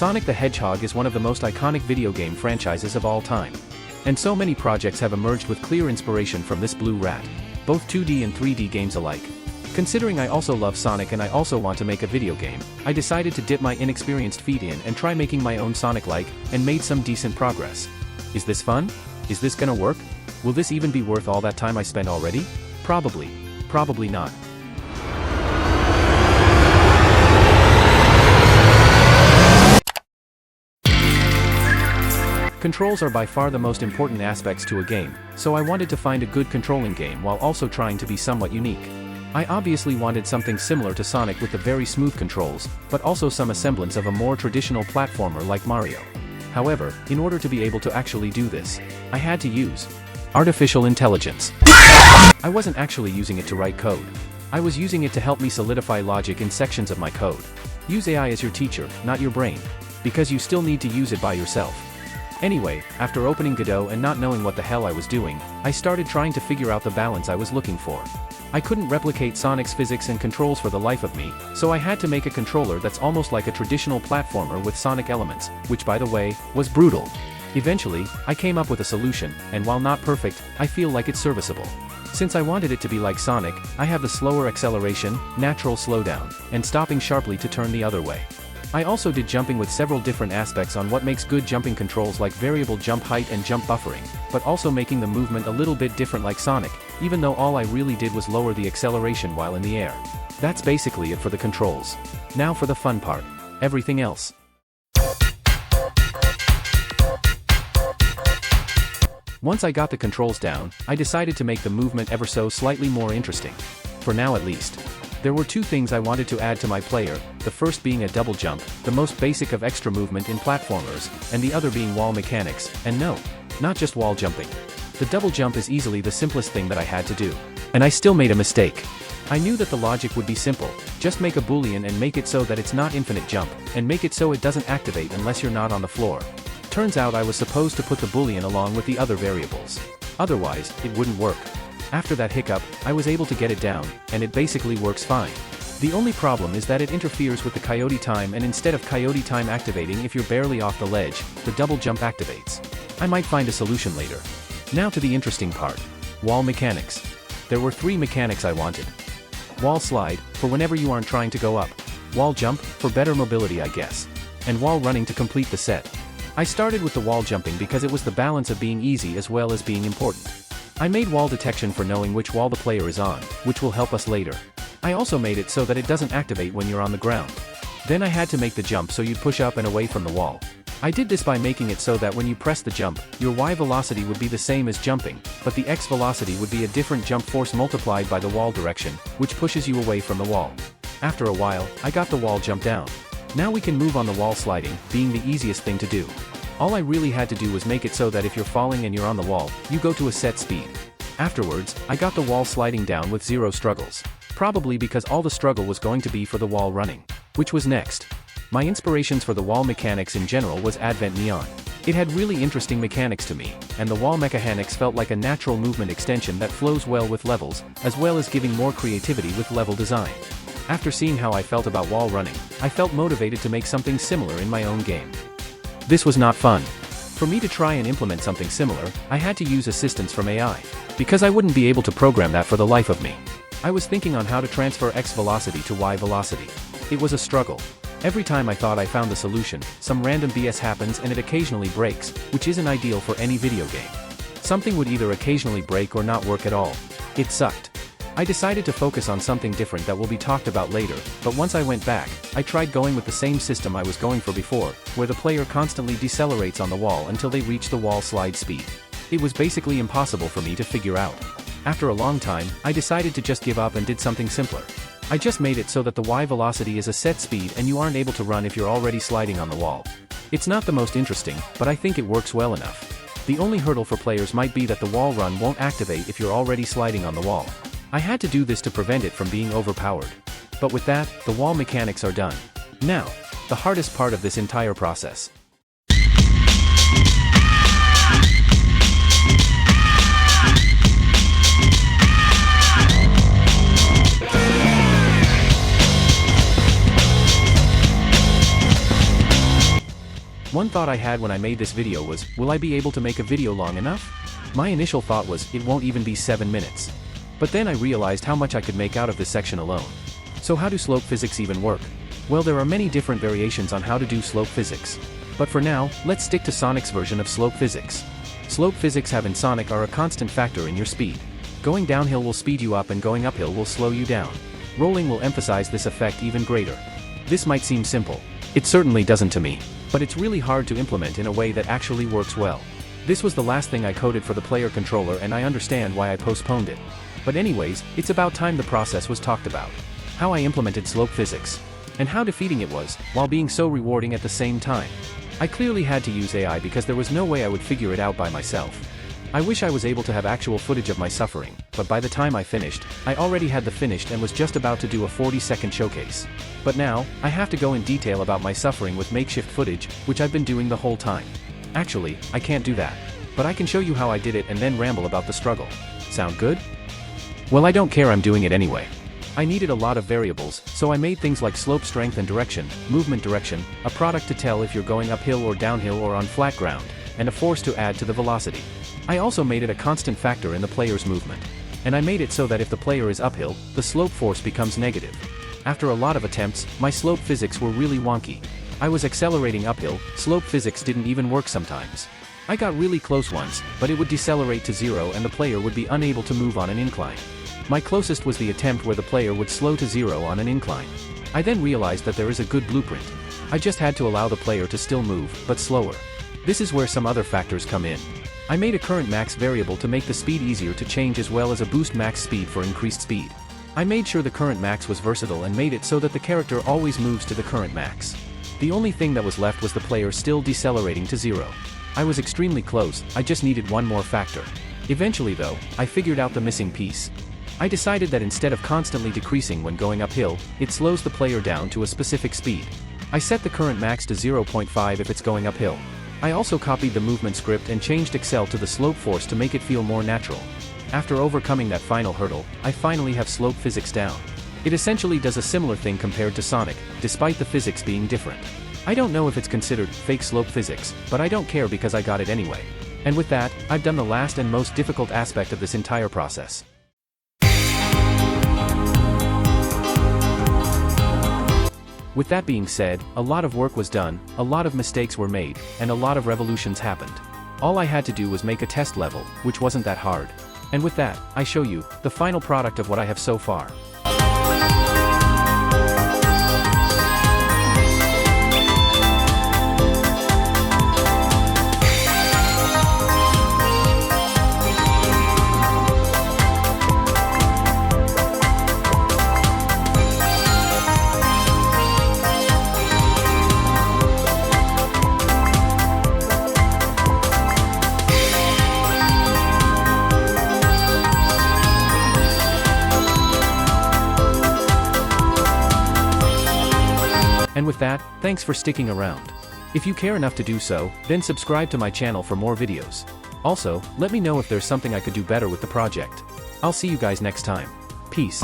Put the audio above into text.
Sonic the Hedgehog is one of the most iconic video game franchises of all time. And so many projects have emerged with clear inspiration from this blue rat, both 2D and 3D games alike. Considering I also love Sonic and I also want to make a video game, I decided to dip my inexperienced feet in and try making my own Sonic-like, and made some decent progress. Is this fun? Is this gonna work? Will this even be worth all that time I spent already? Probably. Probably not. Controls are by far the most important aspects to a game, so I wanted to find a good controlling game while also trying to be somewhat unique. I obviously wanted something similar to Sonic with the very smooth controls, but also some semblance of a more traditional platformer like Mario. However, in order to be able to actually do this, I had to use artificial intelligence. I wasn't actually using it to write code. I was using it to help me solidify logic in sections of my code. Use AI as your teacher, not your brain, because you still need to use it by yourself. Anyway, after opening Godot and not knowing what the hell I was doing, I started trying to figure out the balance I was looking for. I couldn't replicate Sonic's physics and controls for the life of me, so I had to make a controller that's almost like a traditional platformer with Sonic elements, which by the way, was brutal. Eventually, I came up with a solution, and while not perfect, I feel like it's serviceable. Since I wanted it to be like Sonic, I have the slower acceleration, natural slowdown, and stopping sharply to turn the other way. I also did jumping with several different aspects on what makes good jumping controls, like variable jump height and jump buffering, but also making the movement a little bit different like Sonic, even though all I really did was lower the acceleration while in the air. That's basically it for the controls. Now for the fun part. Everything else. Once I got the controls down, I decided to make the movement ever so slightly more interesting. For now at least. There were two things I wanted to add to my player, the first being a double jump, the most basic of extra movement in platformers, and the other being wall mechanics, and no, not just wall jumping. The double jump is easily the simplest thing that I had to do. And I still made a mistake. I knew that the logic would be simple, just make a boolean and make it so that it's not infinite jump, and make it so it doesn't activate unless you're not on the floor. Turns out I was supposed to put the boolean along with the other variables. Otherwise, it wouldn't work. After that hiccup, I was able to get it down, and it basically works fine. The only problem is that it interferes with the coyote time, and instead of coyote time activating if you're barely off the ledge, the double jump activates. I might find a solution later. Now to the interesting part. Wall mechanics. There were three mechanics I wanted. Wall slide, for whenever you aren't trying to go up. Wall jump, for better mobility I guess. And wall running to complete the set. I started with the wall jumping because it was the balance of being easy as well as being important. I made wall detection for knowing which wall the player is on, which will help us later. I also made it so that it doesn't activate when you're on the ground. Then I had to make the jump so you'd push up and away from the wall. I did this by making it so that when you press the jump, your Y velocity would be the same as jumping, but the X velocity would be a different jump force multiplied by the wall direction, which pushes you away from the wall. After a while, I got the wall jump down. Now we can move on the wall sliding, being the easiest thing to do. All I really had to do was make it so that if you're falling and you're on the wall, you go to a set speed. Afterwards, I got the wall sliding down with zero struggles. Probably because all the struggle was going to be for the wall running. Which was next. My inspirations for the wall mechanics in general was Advent Neon. It had really interesting mechanics to me, and the wall mechanics felt like a natural movement extension that flows well with levels, as well as giving more creativity with level design. After seeing how I felt about wall running, I felt motivated to make something similar in my own game. This was not fun. For me to try and implement something similar, I had to use assistance from AI. Because I wouldn't be able to program that for the life of me. I was thinking on how to transfer X velocity to Y velocity. It was a struggle. Every time I thought I found the solution, some random BS happens and it occasionally breaks, which isn't ideal for any video game. Something would either occasionally break or not work at all. It sucked. I decided to focus on something different that will be talked about later, but once I went back, I tried going with the same system I was going for before, where the player constantly decelerates on the wall until they reach the wall slide speed. It was basically impossible for me to figure out. After a long time, I decided to just give up and did something simpler. I just made it so that the Y velocity is a set speed and you aren't able to run if you're already sliding on the wall. It's not the most interesting, but I think it works well enough. The only hurdle for players might be that the wall run won't activate if you're already sliding on the wall. I had to do this to prevent it from being overpowered. But with that, the wall mechanics are done. Now, the hardest part of this entire process. One thought I had when I made this video was, will I be able to make a video long enough? My initial thought was, it won't even be 7 minutes. But then I realized how much I could make out of this section alone. So how do slope physics even work? Well, there are many different variations on how to do slope physics. But for now, let's stick to Sonic's version of slope physics. Slope physics have in Sonic are a constant factor in your speed. Going downhill will speed you up and going uphill will slow you down. Rolling will emphasize this effect even greater. This might seem simple. It certainly doesn't to me. But it's really hard to implement in a way that actually works well. This was the last thing I coded for the player controller and I understand why I postponed it. But anyways, it's about time the process was talked about. How I implemented slope physics. And how defeating it was, while being so rewarding at the same time. I clearly had to use AI because there was no way I would figure it out by myself. I wish I was able to have actual footage of my suffering, but by the time I finished, I already had the finished and was just about to do a 40-second showcase. But now, I have to go in detail about my suffering with makeshift footage, which I've been doing the whole time. Actually, I can't do that. But I can show you how I did it and then ramble about the struggle. Sound good? Well, I don't care, I'm doing it anyway. I needed a lot of variables, so I made things like slope strength and direction, movement direction, a product to tell if you're going uphill or downhill or on flat ground, and a force to add to the velocity. I also made it a constant factor in the player's movement. And I made it so that if the player is uphill, the slope force becomes negative. After a lot of attempts, my slope physics were really wonky. I was accelerating uphill, slope physics didn't even work sometimes. I got really close once, but it would decelerate to 0 and the player would be unable to move on an incline. My closest was the attempt where the player would slow to 0 on an incline. I then realized that there is a good blueprint. I just had to allow the player to still move, but slower. This is where some other factors come in. I made a current max variable to make the speed easier to change as well as a boost max speed for increased speed. I made sure the current max was versatile and made it so that the character always moves to the current max. The only thing that was left was the player still decelerating to 0. I was extremely close, I just needed one more factor. Eventually though, I figured out the missing piece. I decided that instead of constantly decreasing when going uphill, it slows the player down to a specific speed. I set the current max to 0.5 if it's going uphill. I also copied the movement script and changed Excel to the slope force to make it feel more natural. After overcoming that final hurdle, I finally have slope physics down. It essentially does a similar thing compared to Sonic, despite the physics being different. I don't know if it's considered fake slope physics, but I don't care because I got it anyway. And with that, I've done the last and most difficult aspect of this entire process. With that being said, a lot of work was done, a lot of mistakes were made, and a lot of revolutions happened. All I had to do was make a test level, which wasn't that hard. And with that, I show you the final product of what I have so far. And with that, thanks for sticking around. If you care enough to do so, then subscribe to my channel for more videos. Also, let me know if there's something I could do better with the project. I'll see you guys next time. Peace.